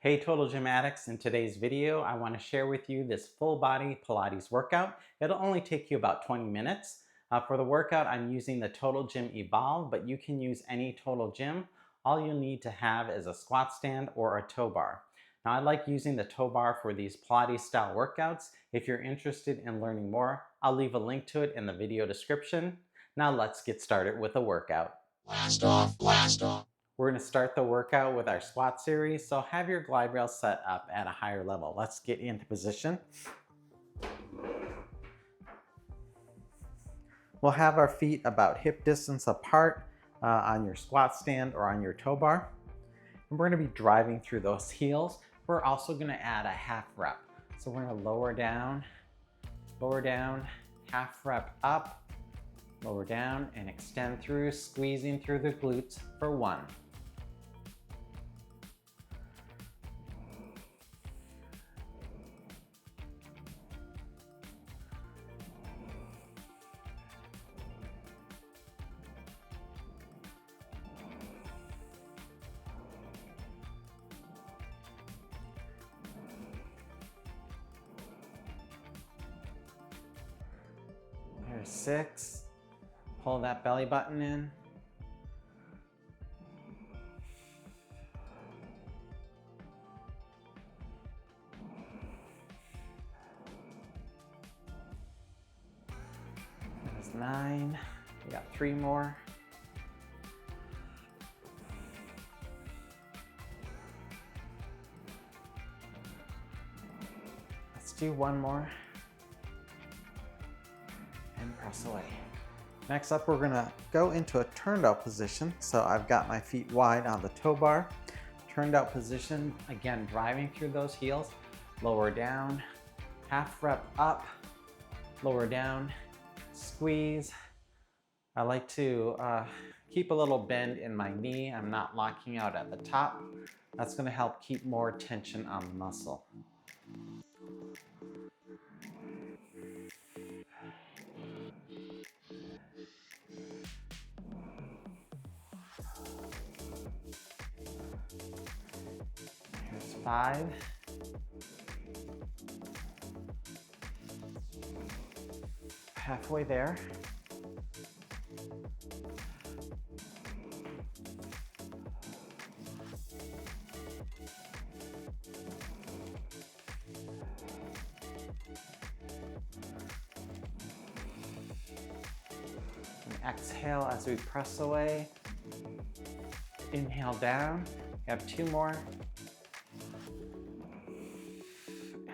Hey Total Gym addicts, in today's video I want to share with you this full body Pilates workout. It'll only take you about 20 minutes. For the workout I'm using the Total Gym Evolve, but you can use any Total Gym. All you'll need to have is a squat stand or a tow bar. Now I like using the tow bar for these Pilates style workouts. If you're interested in learning more, I'll leave a link to it in the video description. Now let's get started with the workout. Blast off, blast off. We're going to start the workout with our squat series, so have your glide rail set up at a higher level. Let's get into position. We'll have our feet about hip distance apart on your squat stand or on your tow bar. And we're going to be driving through those heels. We're also going to add a half rep. So we're going to lower down, half rep up, lower down, and extend through, squeezing through the glutes for 1. There's 6. Pull that belly button in. There's 9. We got 3 more. Let's do 1 more. And press away. Next up, we're gonna go into a turned out position. So I've got my feet wide on the tow bar. Turned out position, again, driving through those heels. Lower down, half rep up, lower down, squeeze. I like to keep a little bend in my knee. I'm not locking out at the top. That's gonna help keep more tension on the muscle. Here's 5. Halfway there. And exhale as we press away. Inhale down. We have 2 more.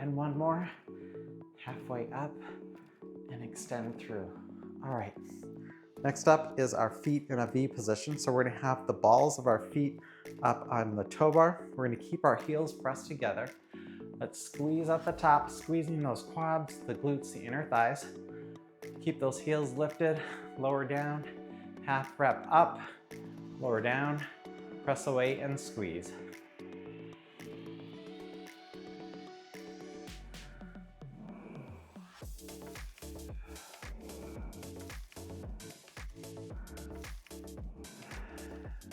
And 1 more. Halfway up and extend through. All right. Next up is our feet in a V position. So we're gonna have the balls of our feet up on the tow bar. We're gonna keep our heels pressed together. Let's squeeze at the top, squeezing those quads, the glutes, the inner thighs. Keep those heels lifted, lower down, half rep up, lower down, press away and squeeze.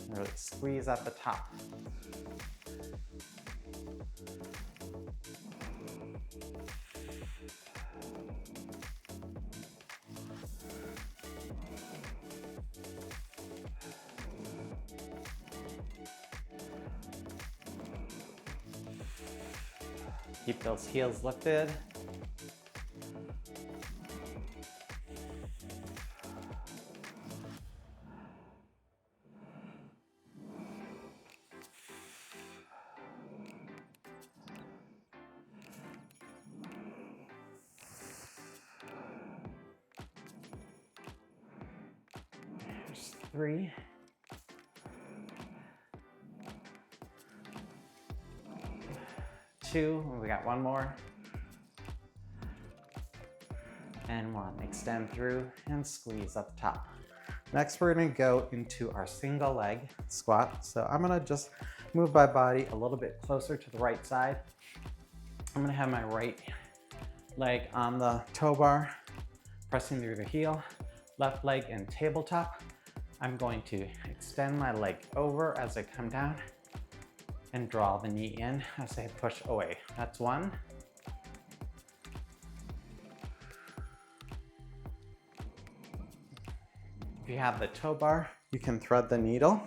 Really squeeze at the top. Keep those heels lifted. There's 3. 2, we got 1 more. And 1, extend through and squeeze at the top. Next, we're gonna go into our single leg squat. So I'm gonna just move my body a little bit closer to the right side. I'm gonna have my right leg on the tow bar, pressing through the heel, left leg in tabletop. I'm going to extend my leg over as I come down and draw the knee in as I push away. That's 1. If you have the tow bar, you can thread the needle.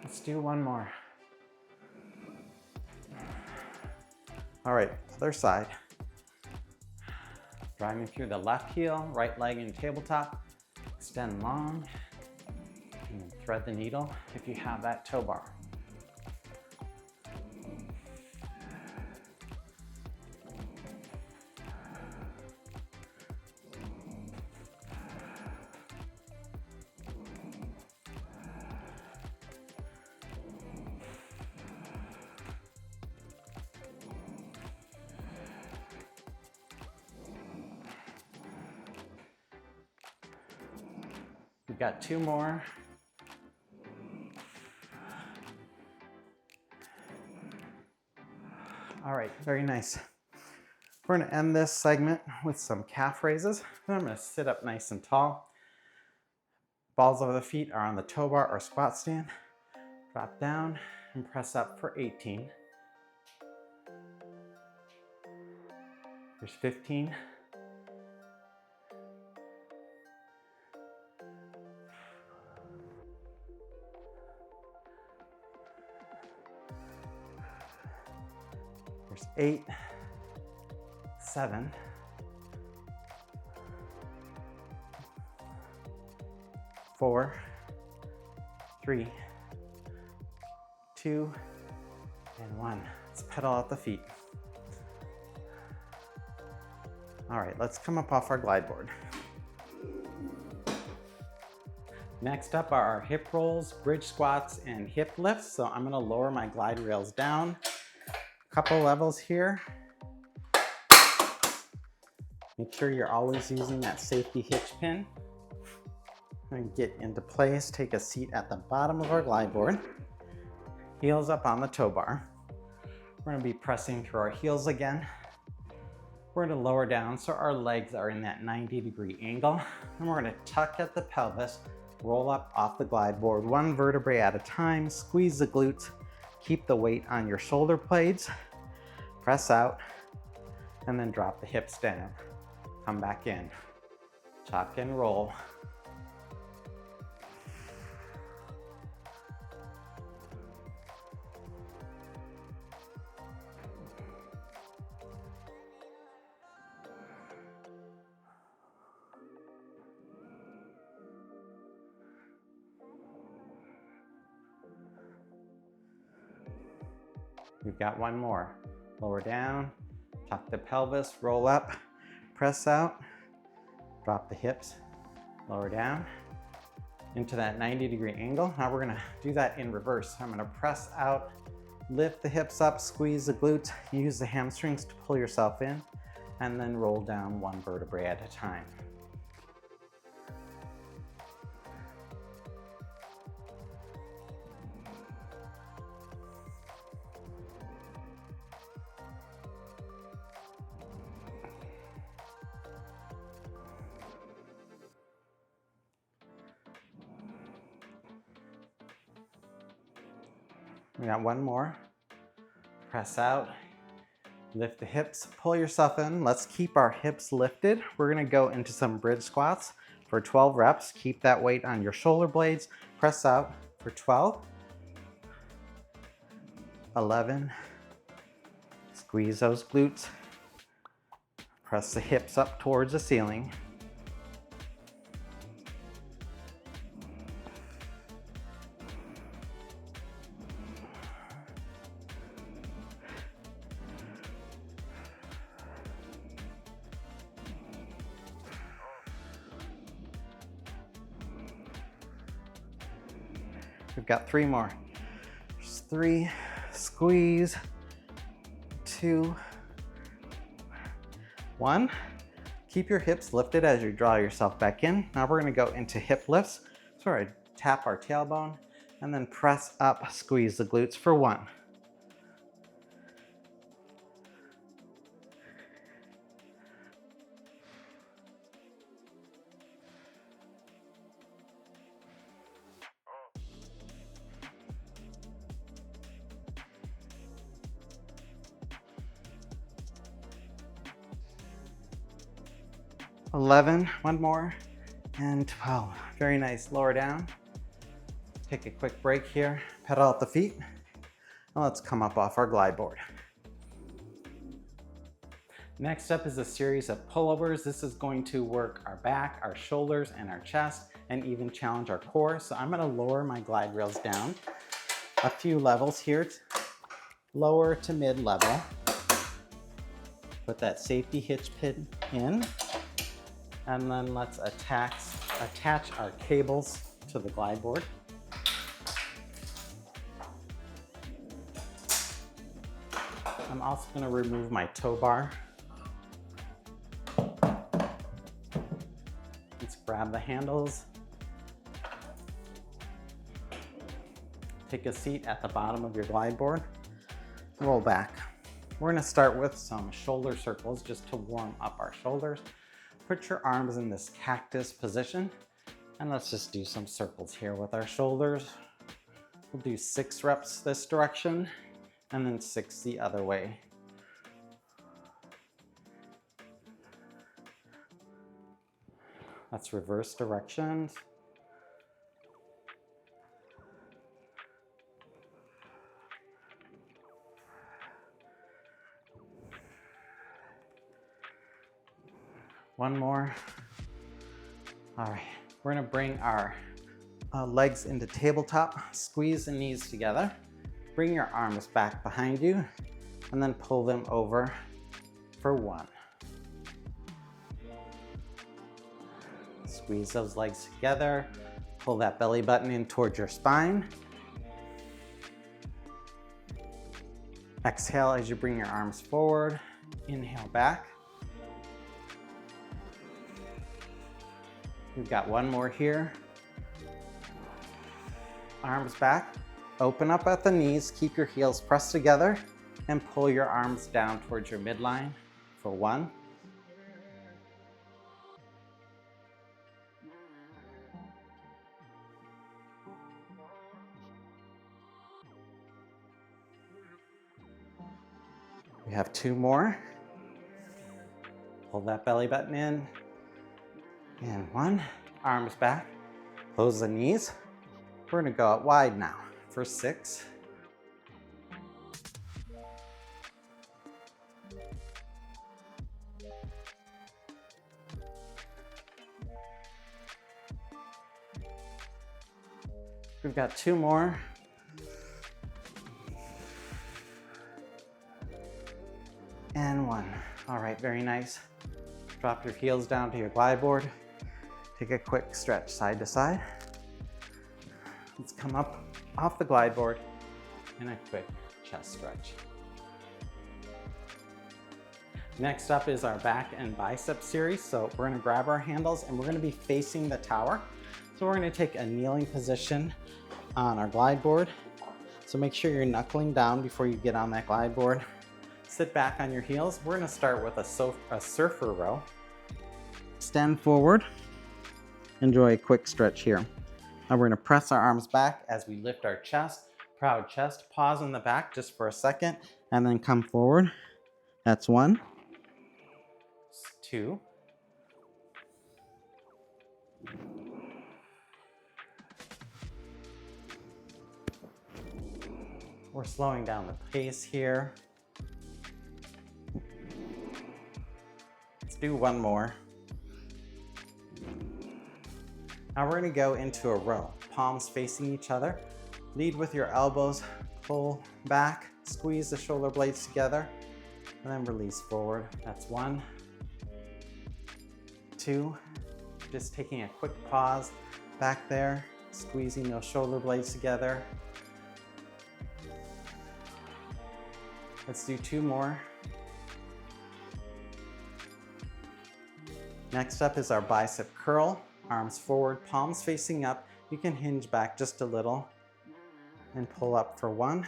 Let's do one more. All right, other side. Driving through the left heel, right leg in tabletop. Extend long, and then thread the needle if you have that tow bar. We've got 2 more. All right, very nice. We're gonna end this segment with some calf raises. And I'm gonna sit up nice and tall. Balls of the feet are on the tow bar or squat stand. Drop down and press up for 18. There's 15. There's 8, 7, 4, 3, 2, and 1. Let's pedal out the feet. All right, let's come up off our glide board. Next up are our hip rolls, bridge squats, and hip lifts. So I'm gonna lower my glide rails down. Couple levels here. Make sure you're always using that safety hitch pin. And get into place, take a seat at the bottom of our glide board. Heels up on the tow bar. We're gonna be pressing through our heels again. We're gonna lower down so our legs are in that 90-degree angle. And we're gonna tuck at the pelvis, roll up off the glide board, 1 vertebrae at a time, squeeze the glutes, keep the weight on your shoulder blades, press out, and then drop the hips down. Come back in, tuck and roll. We've got 1 more. Lower down, tuck the pelvis, roll up, press out, drop the hips, lower down into that 90-degree angle. Now we're gonna do that in reverse. I'm gonna press out, lift the hips up, squeeze the glutes, use the hamstrings to pull yourself in, and then roll down 1 vertebrae at a time. We got 1 more. Press out, lift the hips, pull yourself in. Let's keep our hips lifted. We're gonna go into some bridge squats for 12 reps. Keep that weight on your shoulder blades. Press out for 12, 11, squeeze those glutes. Press the hips up towards the ceiling. We've got 3 more. There's 3, squeeze, 2, 1. Keep your hips lifted as you draw yourself back in. Now we're gonna go into hip lifts. So we're gonna tap our tailbone and then press up, squeeze the glutes for 1. One more, and 12. Very nice, lower down. Take a quick break here, pedal out the feet, and let's come up off our glide board. Next up is a series of pullovers. This is going to work our back, our shoulders, and our chest, and even challenge our core. So I'm gonna lower my glide rails down a few levels here, lower to mid-level. Put that safety hitch pin in, and then let's attach our cables to the glide board. I'm also going to remove my tow bar. Let's grab the handles. Take a seat at the bottom of your glide board. Roll back. We're going to start with some shoulder circles just to warm up our shoulders. Put your arms in this cactus position, and let's just do some circles here with our shoulders. We'll do 6 reps this direction, and then 6 the other way. Let's reverse directions. One more. All right, we're gonna bring our legs into tabletop, squeeze the knees together, bring your arms back behind you, and then pull them over for 1. Squeeze those legs together, pull that belly button in towards your spine. Exhale as you bring your arms forward, inhale back. We've got one more here. Arms back, open up at the knees, keep your heels pressed together, and pull your arms down towards your midline for 1. We have 2 more. Pull that belly button in. And 1, arms back, close the knees. We're gonna go out wide now for 6. We've got 2 more. And 1. All right, very nice. Drop your heels down to your glide board. Take a quick stretch side to side. Let's come up off the glide board and a quick chest stretch. Next up is our back and bicep series. So we're gonna grab our handles and we're gonna be facing the tower. So we're gonna take a kneeling position on our glide board. So make sure you're knuckling down before you get on that glide board. Sit back on your heels. We're gonna start with a surfer row. Stand forward. Enjoy a quick stretch here. Now we're gonna press our arms back as we lift our chest, proud chest. Pause in the back just for a second and then come forward. That's 1. 2. We're slowing down the pace here. Let's do 1 more. Now we're gonna go into a row, palms facing each other. Lead with your elbows, pull back, squeeze the shoulder blades together, and then release forward. That's 1, 2, just taking a quick pause back there, squeezing those shoulder blades together. Let's do 2 more. Next up is our bicep curl. Arms forward, palms facing up. You can hinge back just a little and pull up for 1.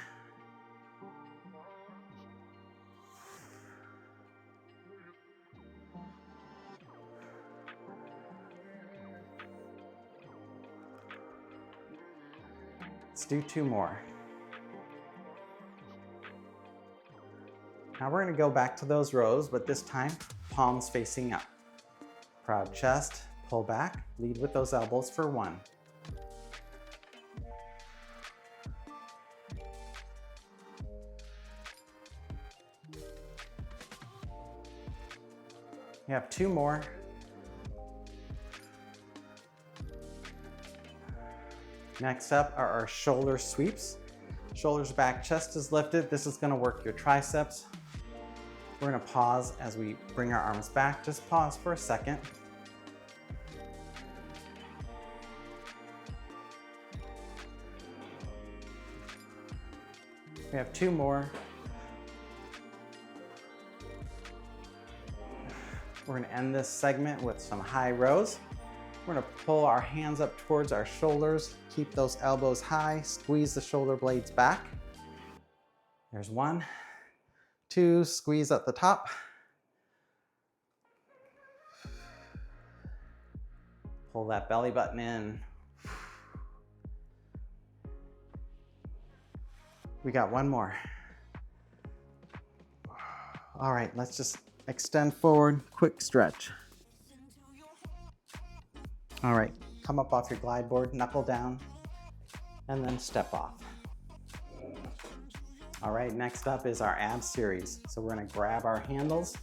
Let's do 2 more. Now we're going to go back to those rows, but this time palms facing up. Proud chest, pull back, lead with those elbows for 1. You have 2 more. Next up are our shoulder sweeps. Shoulders back, chest is lifted. This is going to work your triceps. We're going to pause as we bring our arms back. Just pause for a second. We have 2 more. We're going to end this segment with some high rows. We're going to pull our hands up towards our shoulders. Keep those elbows high. Squeeze the shoulder blades back. There's 1, 2, squeeze at the top. Pull that belly button in. We got 1 more. All right, let's just extend forward, quick stretch. All right, come up off your glide board, knuckle down, and then step off. All right, next up is our abs series. So we're gonna grab our handles,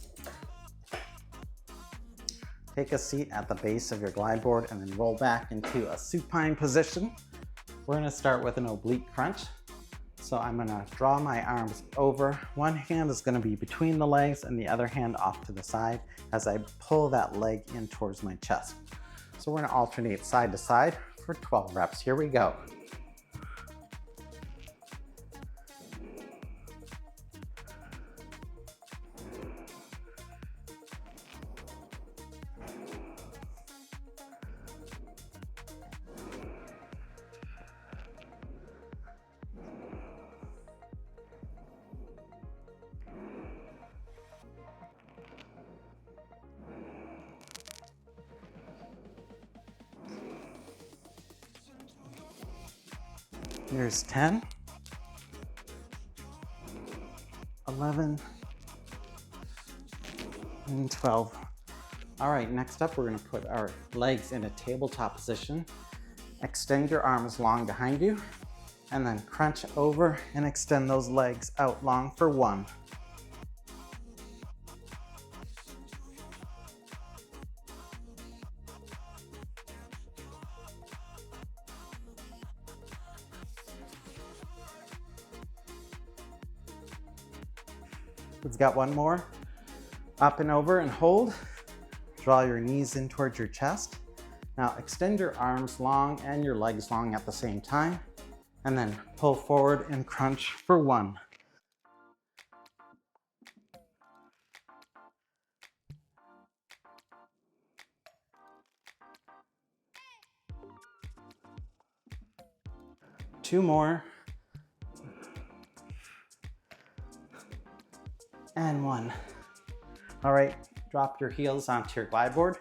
take a seat at the base of your glide board, and then roll back into a supine position. We're gonna start with an oblique crunch. So I'm gonna draw my arms over. One hand is gonna be between the legs and the other hand off to the side as I pull that leg in towards my chest. So we're gonna alternate side to side for 12 reps. Here we go. Here's 10, 11, and 12. All right, next up, we're gonna put our legs in a tabletop position. Extend your arms long behind you, and then crunch over and extend those legs out long for 1. We've got 1 more. Up and over and hold. Draw your knees in towards your chest. Now extend your arms long and your legs long at the same time, and then pull forward and crunch for 1. Two more. And 1. All right, drop your heels onto your glide board.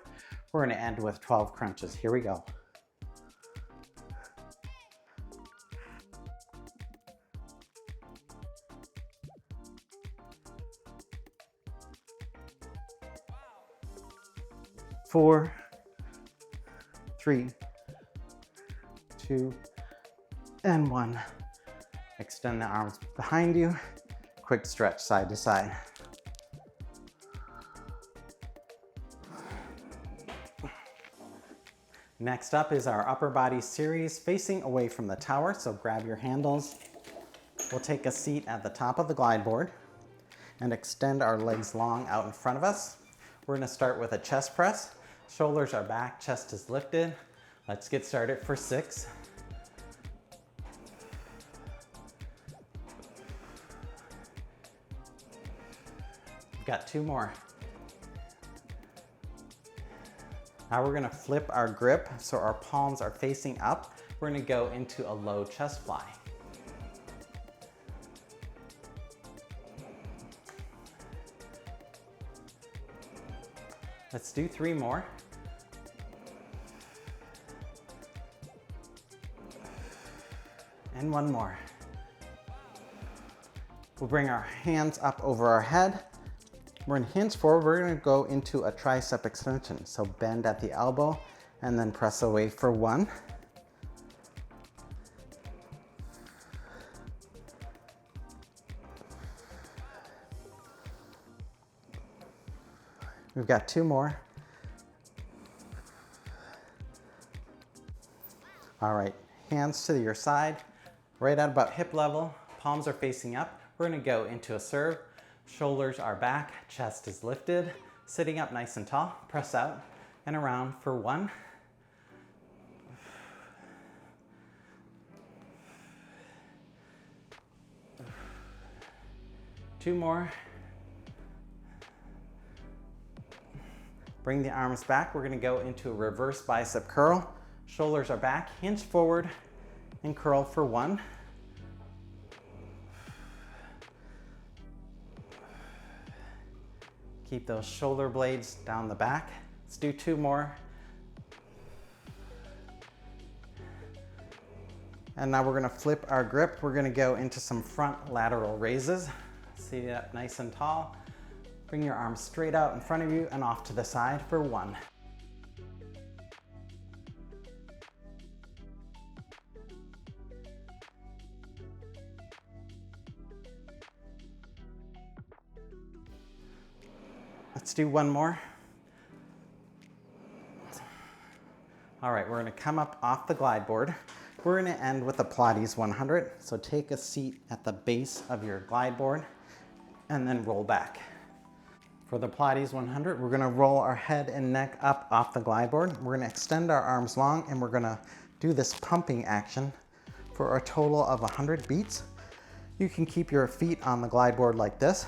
We're gonna end with 12 crunches. Here we go. Four, 3, 2, and 1. Extend the arms behind you. Quick stretch side to side. Next up is our upper body series facing away from the tower, so grab your handles. We'll take a seat at the top of the glide board and extend our legs long out in front of us. We're gonna start with a chest press. Shoulders are back, chest is lifted. Let's get started for 6. We've got 2 more. Now we're gonna flip our grip so our palms are facing up. We're gonna go into a low chest fly. Let's do 3 more. And 1 more. We'll bring our hands up over our head. We're gonna hinge forward. We're gonna go into a tricep extension. So bend at the elbow and then press away for 1. We've got 2 more. All right, hands to your side, right at about hip level, palms are facing up. We're gonna go into a serve. Shoulders are back, chest is lifted, sitting up nice and tall, press out and around for 1. 2 more. Bring the arms back. We're gonna go into a reverse bicep curl. Shoulders are back, hinge forward and curl for 1. Keep those shoulder blades down the back. Let's do 2 more. And now we're gonna flip our grip. We're gonna go into some front lateral raises. Sit up nice and tall. Bring your arms straight out in front of you and off to the side for 1. Let's do 1 more. All right, we're gonna come up off the glide board. We're gonna end with a Pilates 100. So take a seat at the base of your glide board and then roll back. For the Pilates 100, we're gonna roll our head and neck up off the glide board. We're gonna extend our arms long and we're gonna do this pumping action for a total of 100 beats. You can keep your feet on the glide board like this.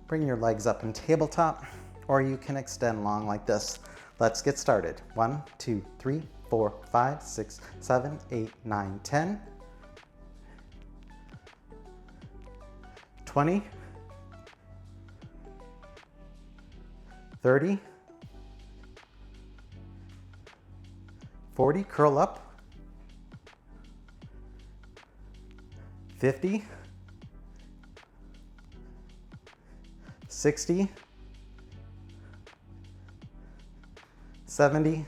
Bring your legs up in tabletop, or you can extend long like this. Let's get started. 1, 2, 3, 4, 5, 6, 7, 8, 9, 10, 20, 30, 40, curl up, 50, 60, 70,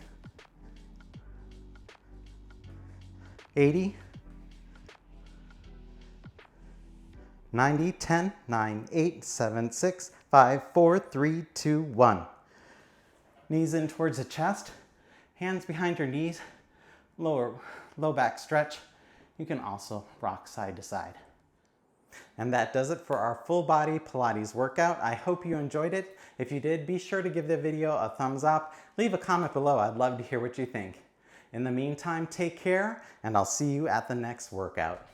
80, 90, 10, 9, 8, 7, 6, 5, 4, 3, 2, 1. Knees in towards the chest, hands behind your knees, low back stretch. You can also rock side to side. And that does it for our full body Pilates workout. I hope you enjoyed it. If you did, be sure to give the video a thumbs up. Leave a comment below. I'd love to hear what you think. In the meantime, take care, and I'll see you at the next workout.